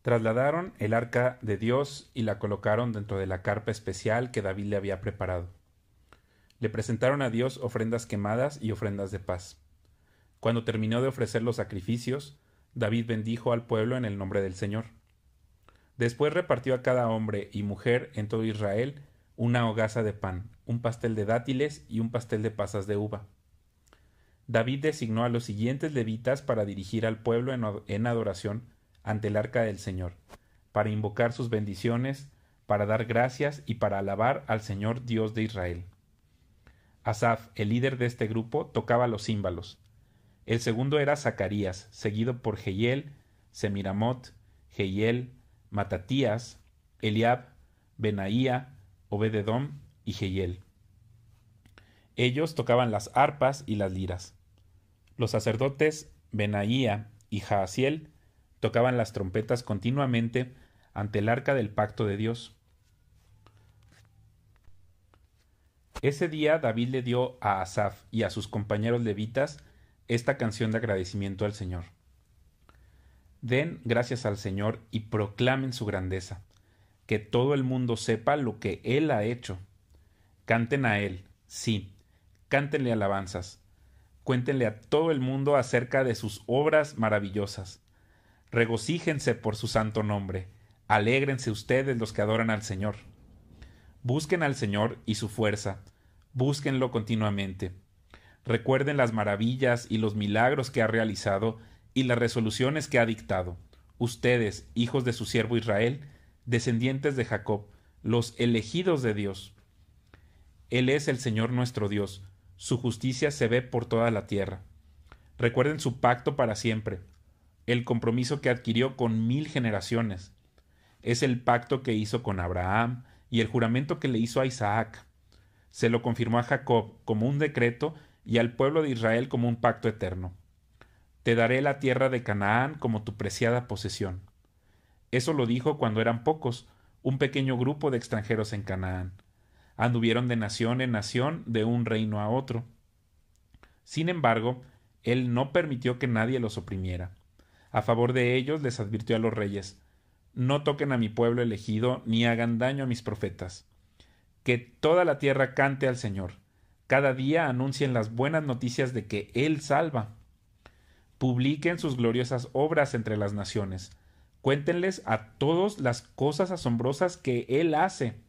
Trasladaron el arca de Dios y la colocaron dentro de la carpa especial que David le había preparado. Le presentaron a Dios ofrendas quemadas y ofrendas de paz. Cuando terminó de ofrecer los sacrificios, David bendijo al pueblo en el nombre del Señor. Después repartió a cada hombre y mujer en todo Israel una hogaza de pan, un pastel de dátiles y un pastel de pasas de uva. David designó a los siguientes levitas para dirigir al pueblo en adoración ante el arca del Señor, para invocar sus bendiciones, para dar gracias y para alabar al Señor Dios de Israel. Asaf, el líder de este grupo, tocaba los címbalos. El segundo era Zacarías, seguido por Jehiel, Semiramot, Jehiel, Matatías, Eliab, Benaía, Obed-edom y Jehiel. Ellos tocaban las arpas y las liras. Los sacerdotes Benaía y Jaasiel tocaban las trompetas continuamente ante el arca del pacto de Dios. Ese día David le dio a Asaf y a sus compañeros levitas esta canción de agradecimiento al Señor. Den gracias al Señor y proclamen su grandeza, que todo el mundo sepa lo que Él ha hecho. Canten a Él, sí, cántenle alabanzas. Cuéntenle a todo el mundo acerca de sus obras maravillosas. Regocíjense por su santo nombre. Alégrense ustedes los que adoran al Señor. Busquen al Señor y su fuerza. Búsquenlo continuamente. Recuerden las maravillas y los milagros que ha realizado y las resoluciones que ha dictado. Ustedes, hijos de su siervo Israel, descendientes de Jacob, los elegidos de Dios. Él es el Señor nuestro Dios. Su justicia se ve por toda la tierra. Recuerden su pacto para siempre, el compromiso que adquirió con 1000 generaciones. Es el pacto que hizo con Abraham y el juramento que le hizo a Isaac. Se lo confirmó a Jacob como un decreto y al pueblo de Israel como un pacto eterno. Te daré la tierra de Canaán como tu preciada posesión. Eso lo dijo cuando eran pocos, un pequeño grupo de extranjeros en Canaán. Anduvieron de nación en nación, de un reino a otro. Sin embargo, él no permitió que nadie los oprimiera. A favor de ellos les advirtió a los reyes: no toquen a mi pueblo elegido, ni hagan daño a mis profetas. Que toda la tierra cante al Señor. Cada día anuncien las buenas noticias de que Él salva. Publiquen sus gloriosas obras entre las naciones. Cuéntenles a todos las cosas asombrosas que Él hace.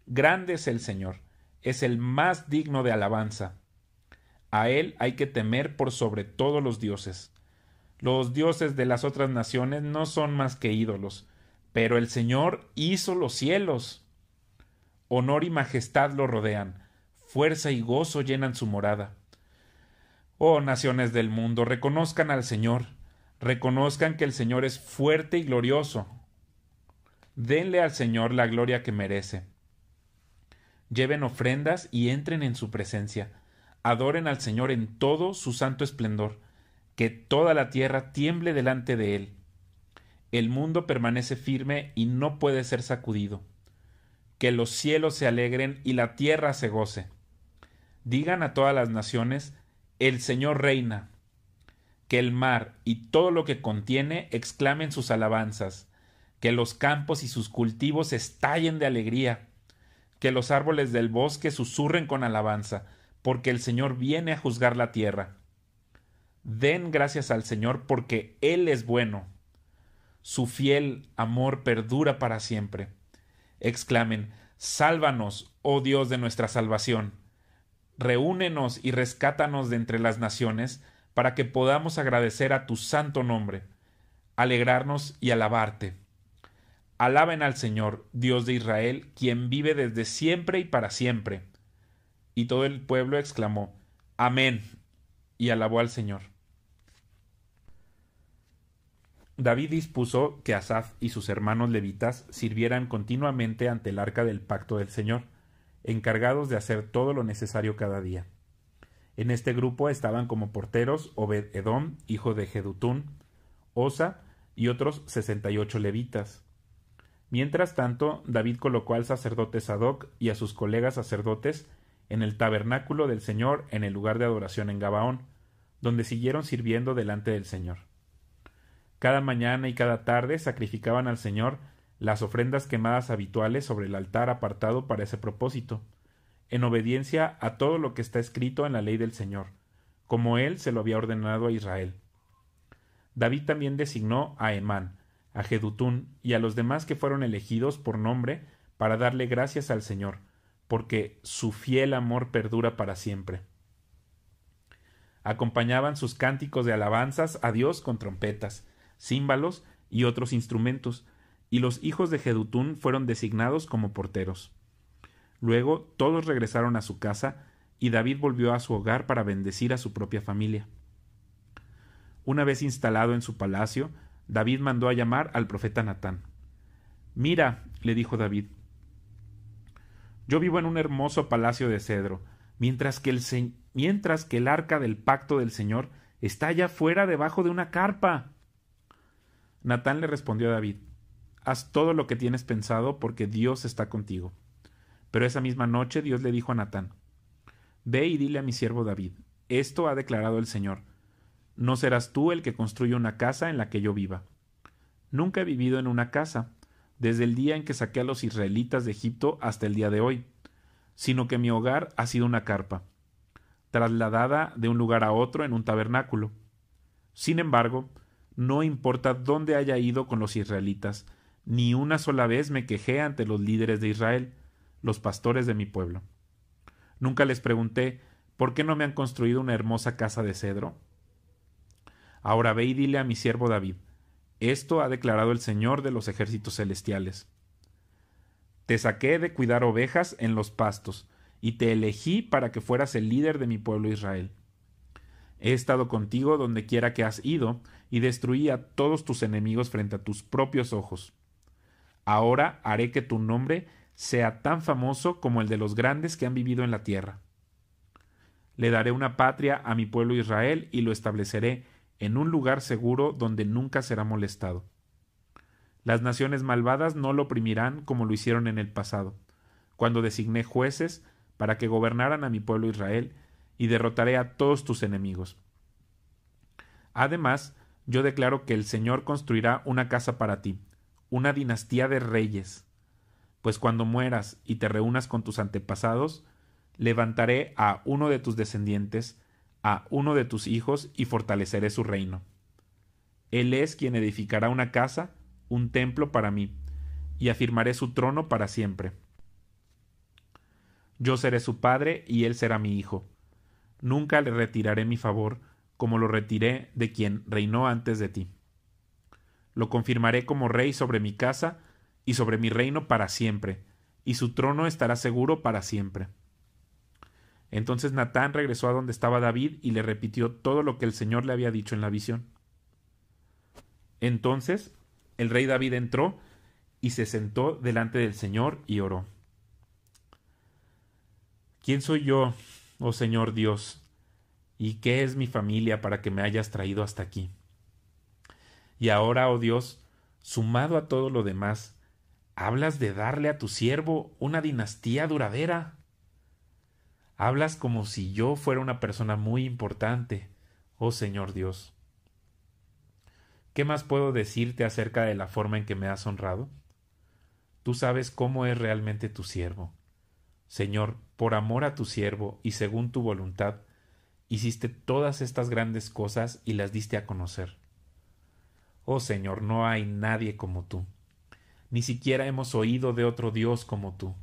Grande es el Señor, es el más digno de alabanza. A Él hay que temer por sobre todos los dioses. Los dioses de las otras naciones no son más que ídolos, pero el Señor hizo los cielos. Honor y majestad lo rodean, fuerza y gozo llenan su morada. Oh naciones del mundo, reconozcan al Señor, reconozcan que el Señor es fuerte y glorioso. Denle al Señor la gloria que merece. Lleven ofrendas y entren en su presencia. Adoren al Señor en todo su santo esplendor. Que toda la tierra tiemble delante de Él. El mundo permanece firme y no puede ser sacudido. Que los cielos se alegren y la tierra se goce. Digan a todas las naciones: el Señor reina. Que el mar y todo lo que contiene exclamen sus alabanzas. Que los campos y sus cultivos estallen de alegría. Que los árboles del bosque susurren con alabanza, porque el Señor viene a juzgar la tierra. Den gracias al Señor porque Él es bueno. Su fiel amor perdura para siempre. Exclamen: sálvanos, oh Dios de nuestra salvación. Reúnenos y rescátanos de entre las naciones, para que podamos agradecer a tu santo nombre, alegrarnos y alabarte. Alaben al Señor, Dios de Israel, quien vive desde siempre y para siempre. Y todo el pueblo exclamó: Amén, y alabó al Señor. David dispuso que Asaf y sus hermanos levitas sirvieran continuamente ante el arca del pacto del Señor, encargados de hacer todo lo necesario cada día. En este grupo estaban como porteros Obed-edom, hijo de Jedutún, Osa y otros 68 levitas. Mientras tanto, David colocó al sacerdote Sadoc y a sus colegas sacerdotes en el tabernáculo del Señor en el lugar de adoración en Gabaón, donde siguieron sirviendo delante del Señor. Cada mañana y cada tarde sacrificaban al Señor las ofrendas quemadas habituales sobre el altar apartado para ese propósito, en obediencia a todo lo que está escrito en la ley del Señor, como él se lo había ordenado a Israel. David también designó a Emán, a Jedutún y a los demás que fueron elegidos por nombre para darle gracias al Señor, porque su fiel amor perdura para siempre. Acompañaban sus cánticos de alabanzas a Dios con trompetas, címbalos y otros instrumentos, y los hijos de Jedutún fueron designados como porteros. Luego todos regresaron a su casa, y David volvió a su hogar para bendecir a su propia familia. Una vez instalado en su palacio, David mandó a llamar al profeta Natán. «Mira», le dijo David, «yo vivo en un hermoso palacio de cedro, mientras que el arca del pacto del Señor está allá fuera debajo de una carpa». Natán le respondió a David: «Haz todo lo que tienes pensado, porque Dios está contigo». Pero esa misma noche Dios le dijo a Natán: «Ve y dile a mi siervo David, esto ha declarado el Señor: no serás tú el que construya una casa en la que yo viva. Nunca he vivido en una casa, desde el día en que saqué a los israelitas de Egipto hasta el día de hoy, sino que mi hogar ha sido una carpa, trasladada de un lugar a otro en un tabernáculo. Sin embargo, no importa dónde haya ido con los israelitas, ni una sola vez me quejé ante los líderes de Israel, los pastores de mi pueblo. Nunca les pregunté, ¿por qué no me han construido una hermosa casa de cedro? Ahora ve y dile a mi siervo David, esto ha declarado el Señor de los ejércitos celestiales. Te saqué de cuidar ovejas en los pastos, y te elegí para que fueras el líder de mi pueblo Israel. He estado contigo donde quiera que has ido, y destruí a todos tus enemigos frente a tus propios ojos. Ahora haré que tu nombre sea tan famoso como el de los grandes que han vivido en la tierra. Le daré una patria a mi pueblo Israel y lo estableceré en un lugar seguro donde nunca será molestado. Las naciones malvadas no lo oprimirán como lo hicieron en el pasado, cuando designé jueces para que gobernaran a mi pueblo Israel, y derrotaré a todos tus enemigos. Además, yo declaro que el Señor construirá una casa para ti, una dinastía de reyes, pues cuando mueras y te reúnas con tus antepasados, levantaré a uno de tus descendientes, a uno de tus hijos, y fortaleceré su reino. Él es quien edificará una casa, un templo para mí, y afirmaré su trono para siempre. Yo seré su padre y él será mi hijo. Nunca le retiraré mi favor, como lo retiré de quien reinó antes de ti. Lo confirmaré como rey sobre mi casa y sobre mi reino para siempre, y su trono estará seguro para siempre. Entonces Natán regresó a donde estaba David y le repitió todo lo que el Señor le había dicho en la visión. Entonces el rey David entró y se sentó delante del Señor y oró. ¿Quién soy yo, oh Señor Dios, y qué es mi familia para que me hayas traído hasta aquí? Y ahora, oh Dios, sumado a todo lo demás, hablas de darle a tu siervo una dinastía duradera. Hablas como si yo fuera una persona muy importante, oh Señor Dios. ¿Qué más puedo decirte acerca de la forma en que me has honrado? Tú sabes cómo es realmente tu siervo. Señor, por amor a tu siervo y según tu voluntad, hiciste todas estas grandes cosas y las diste a conocer. Oh Señor, no hay nadie como tú. Ni siquiera hemos oído de otro Dios como tú.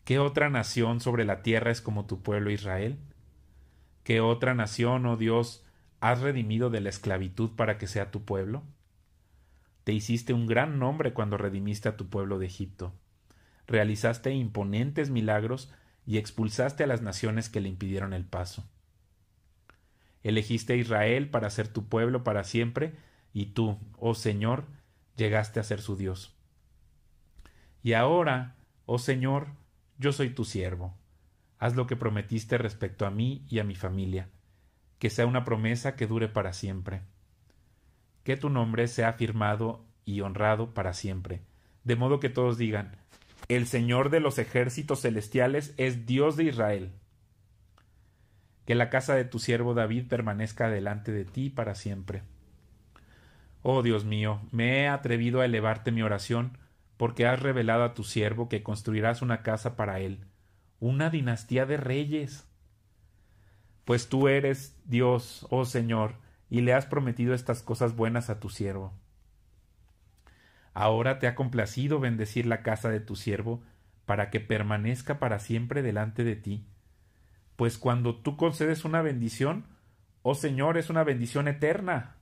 ¿Qué otra nación sobre la tierra es como tu pueblo Israel? ¿Qué otra nación, oh Dios, has redimido de la esclavitud para que sea tu pueblo? Te hiciste un gran nombre cuando redimiste a tu pueblo de Egipto. Realizaste imponentes milagros y expulsaste a las naciones que le impidieron el paso. Elegiste a Israel para ser tu pueblo para siempre, y tú, oh Señor, llegaste a ser su Dios. Y ahora, oh Señor, yo soy tu siervo. Haz lo que prometiste respecto a mí y a mi familia, que sea una promesa que dure para siempre. Que tu nombre sea afirmado y honrado para siempre, de modo que todos digan: el Señor de los ejércitos celestiales es Dios de Israel. Que la casa de tu siervo David permanezca delante de ti para siempre. Oh Dios mío, me he atrevido a elevarte mi oración, porque has revelado a tu siervo que construirás una casa para él, una dinastía de reyes. Pues tú eres Dios, oh Señor, y le has prometido estas cosas buenas a tu siervo. Ahora te ha complacido bendecir la casa de tu siervo, para que permanezca para siempre delante de ti. Pues cuando tú concedes una bendición, oh Señor, es una bendición eterna.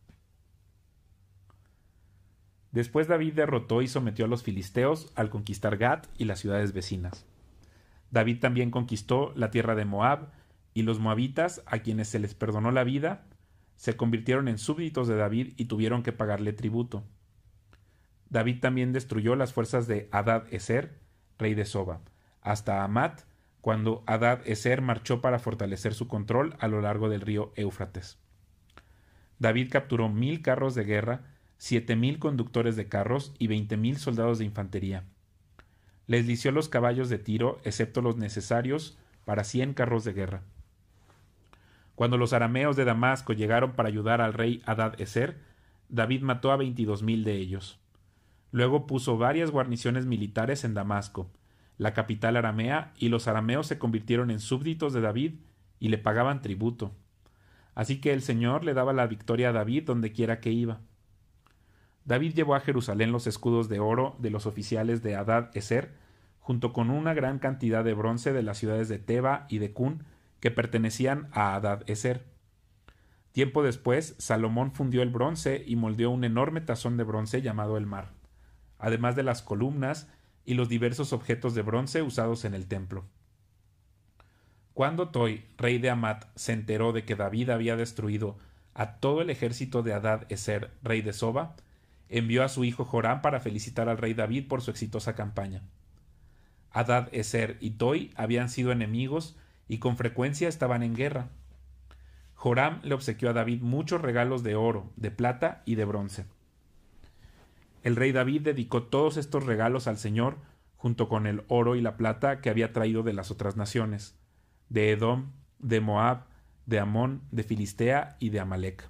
Después David derrotó y sometió a los filisteos al conquistar Gat y las ciudades vecinas. David también conquistó la tierra de Moab, y los moabitas, a quienes se les perdonó la vida, se convirtieron en súbditos de David y tuvieron que pagarle tributo. David también destruyó las fuerzas de Hadad-ezer, rey de Soba, hasta Hamat, cuando Hadad-ezer marchó para fortalecer su control a lo largo del río Éufrates. David capturó 1000 carros de guerra, 7000 conductores de carros y 20,000 soldados de infantería. Les lició los caballos de Tiro, excepto los necesarios para 100 carros de guerra. Cuando los arameos de Damasco llegaron para ayudar al rey Hadad-ezer, David mató a 22,000 de ellos. Luego puso varias guarniciones militares en Damasco, la capital aramea, y los arameos se convirtieron en súbditos de David y le pagaban tributo. Así que el Señor le daba la victoria a David donde quiera que iba. David llevó a Jerusalén los escudos de oro de los oficiales de Hadad-ezer, junto con una gran cantidad de bronce de las ciudades de Teba y de Cún, que pertenecían a Hadad-ezer. Tiempo después, Salomón fundió el bronce y moldeó un enorme tazón de bronce llamado el Mar, además de las columnas y los diversos objetos de bronce usados en el templo. Cuando Toi, rey de Hamat, se enteró de que David había destruido a todo el ejército de Hadad-ezer, rey de Soba, envió a su hijo Joram para felicitar al rey David por su exitosa campaña. Hadad-ezer y Toi habían sido enemigos y con frecuencia estaban en guerra. Joram le obsequió a David muchos regalos de oro, de plata y de bronce. El rey David dedicó todos estos regalos al Señor, junto con el oro y la plata que había traído de las otras naciones, de Edom, de Moab, de Amón, de Filistea y de Amalec.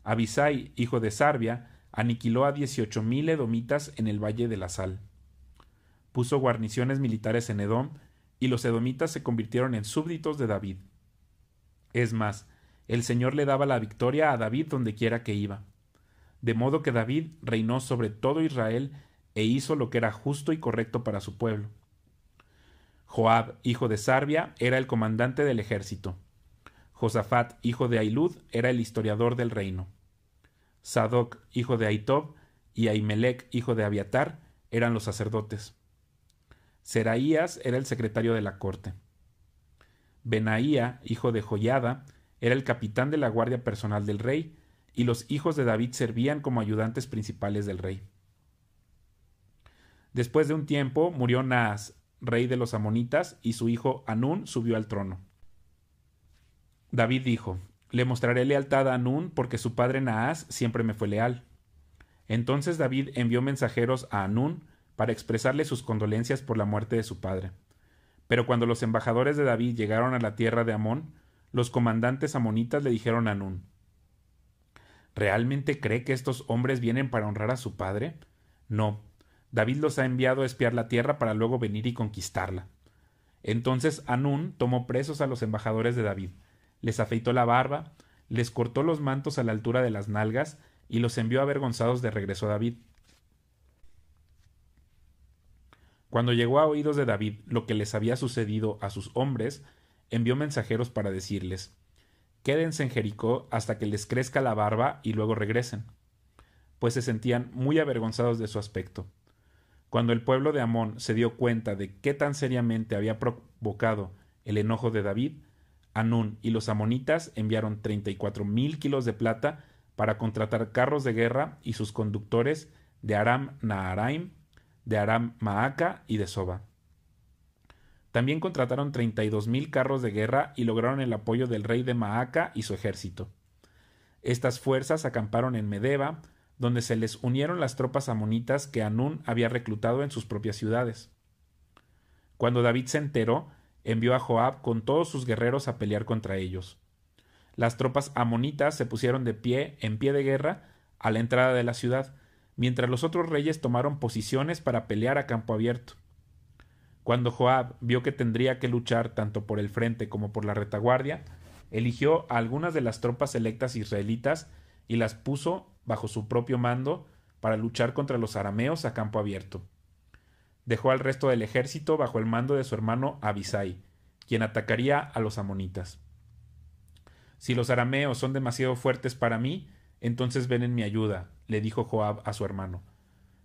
Abisai, hijo de Sarbia, aniquiló a 18,000 edomitas en el Valle de la Sal. Puso guarniciones militares en Edom, y los edomitas se convirtieron en súbditos de David. Es más, el Señor le daba la victoria a David donde quiera que iba. De modo que David reinó sobre todo Israel e hizo lo que era justo y correcto para su pueblo. Joab, hijo de Sarbia, era el comandante del ejército. Josafat, hijo de Ahilud, era el historiador del reino. Sadoc, hijo de Ahitob, y Ahimelech, hijo de Abiatar, eran los sacerdotes. Seraías era el secretario de la corte. Benaía, hijo de Joiada, era el capitán de la guardia personal del rey, y los hijos de David servían como ayudantes principales del rey. Después de un tiempo murió Naas, rey de los amonitas, y su hijo Hanún subió al trono. David dijo: Le mostraré lealtad a Hanún, porque su padre Naas siempre me fue leal. Entonces David envió mensajeros a Hanún para expresarle sus condolencias por la muerte de su padre. Pero cuando los embajadores de David llegaron a la tierra de Amón, los comandantes amonitas le dijeron a Hanún: ¿Realmente cree que estos hombres vienen para honrar a su padre? No, David los ha enviado a espiar la tierra para luego venir y conquistarla. Entonces Hanún tomó presos a los embajadores de David, les afeitó la barba, les cortó los mantos a la altura de las nalgas y los envió avergonzados de regreso a David. Cuando llegó a oídos de David lo que les había sucedido a sus hombres, envió mensajeros para decirles: Quédense en Jericó hasta que les crezca la barba y luego regresen, pues se sentían muy avergonzados de su aspecto. Cuando el pueblo de Amón se dio cuenta de qué tan seriamente había provocado el enojo de David, Hanún y los amonitas enviaron 34,000 kilos de plata para contratar carros de guerra y sus conductores de Aram Naharaim, de Aram Maaca y de Soba. También contrataron 32,000 carros de guerra y lograron el apoyo del rey de Maaca y su ejército. Estas fuerzas acamparon en Medeba, donde se les unieron las tropas amonitas que Hanún había reclutado en sus propias ciudades. Cuando David se enteró, envió a Joab con todos sus guerreros a pelear contra ellos. Las tropas amonitas se pusieron de pie, en pie de guerra, a la entrada de la ciudad, mientras los otros reyes tomaron posiciones para pelear a campo abierto. Cuando Joab vio que tendría que luchar tanto por el frente como por la retaguardia, eligió a algunas de las tropas selectas israelitas y las puso bajo su propio mando para luchar contra los arameos a campo abierto. Dejó al resto del ejército bajo el mando de su hermano Abisai, quien atacaría a los amonitas. Si los arameos son demasiado fuertes para mí, entonces ven en mi ayuda, le dijo Joab a su hermano.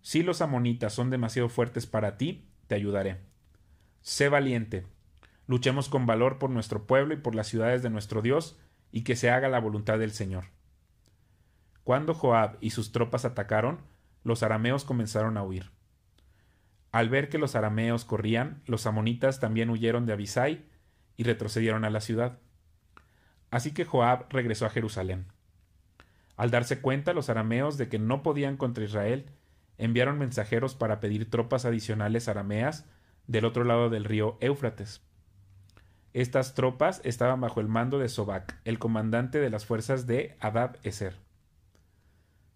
Si los amonitas son demasiado fuertes para ti, te ayudaré. Sé valiente. Luchemos con valor por nuestro pueblo y por las ciudades de nuestro Dios, y que se haga la voluntad del Señor. Cuando Joab y sus tropas atacaron, los arameos comenzaron a huir. Al ver que los arameos corrían, los amonitas también huyeron de Abisai y retrocedieron a la ciudad. Así que Joab regresó a Jerusalén. Al darse cuenta los arameos de que no podían contra Israel, enviaron mensajeros para pedir tropas adicionales arameas del otro lado del río Éufrates. Estas tropas estaban bajo el mando de Sobac, el comandante de las fuerzas de Hadad-Ezer.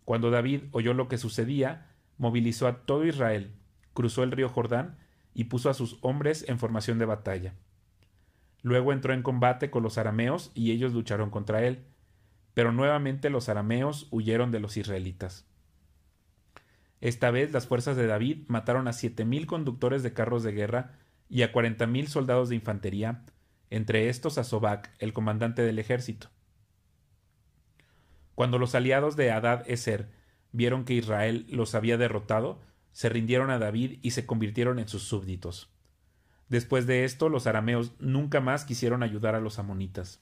Cuando David oyó lo que sucedía, movilizó a todo Israel, cruzó el río Jordán y puso a sus hombres en formación de batalla. Luego entró en combate con los arameos y ellos lucharon contra él, pero nuevamente los arameos huyeron de los israelitas. Esta vez las fuerzas de David mataron a 7,000 conductores de carros de guerra y a 40,000 soldados de infantería, entre estos a Sobac, el comandante del ejército. Cuando los aliados de Hadad-Ezer vieron que Israel los había derrotado, se rindieron a David y se convirtieron en sus súbditos. Después de esto, los arameos nunca más quisieron ayudar a los amonitas.